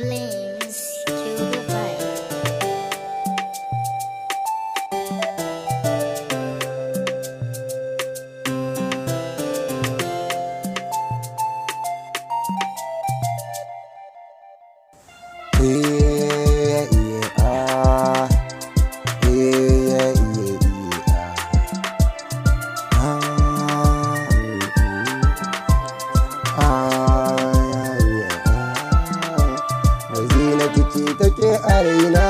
Flames to the fire. Ciki take a raina,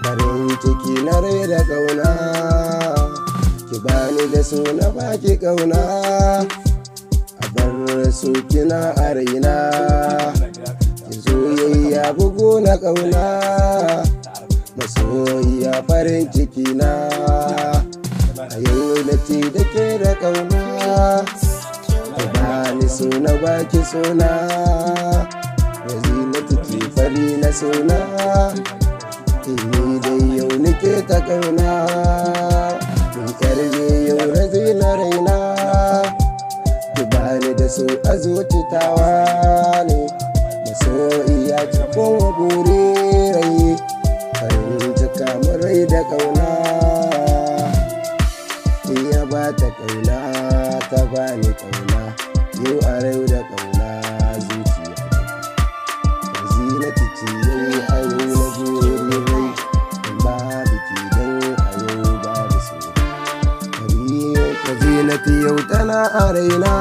farin ciki na rai da ƙauna, ki bani da su na baki ƙauna, a bar su kina a raina, ki soyayya bugu na ƙauna, masoyiya farin ciki na, a yau da ci da ke da ƙauna, ki bani su na baki suna. Fari na suna, ni dai yau nake ta kauna, mun karbe yau razi na raina, ki bani da su a zucitawa ne, masoyiya cikin buri rai, farin cika mun rai da kauna, iya ba ta kauna ta bani kauna, yau a rai da kauna zuciya. Zinati ce yau a yau na buri rai, babu ki don a yau babu su. Zinati yau tana a raina,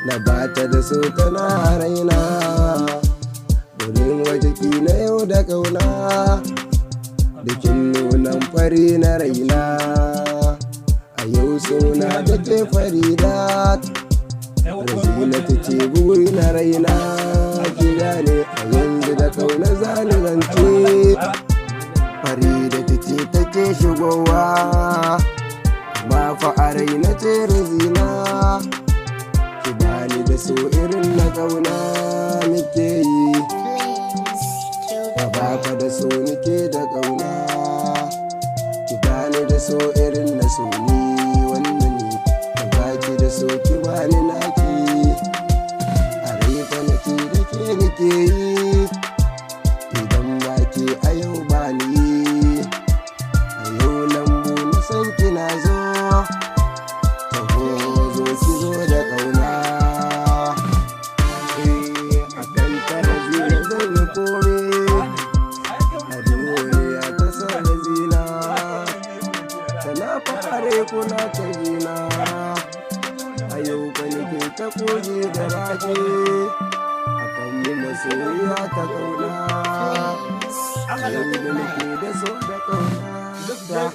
na bata da so tana a raina, wurin waje ki na yau da ƙauna, da kin nunan fari na raina, a yau suna da ke Faridat, Zinati ce buri na raina. Gane a yanzu da kauna zani zance, Farida ce take shigowa, amma fa a raina ce razina, ki bani da so irin na kauna nake yi, ka baka da so nake da kauna, ki bani da so irin na so ni wanda ne, ka baki da so ki bani naki. Nake yi idan ba ke a yau ba ni, a yau lambu na san kina zo, taho zo ki zo da ƙauna, a kan tara zina zan yi kome, a duniya ta sa da zina, tana fare kuna ta zina, a yau ka nake ta koje da rake. Masoyiya ta ƙauna, yau da nake da so da ƙauna.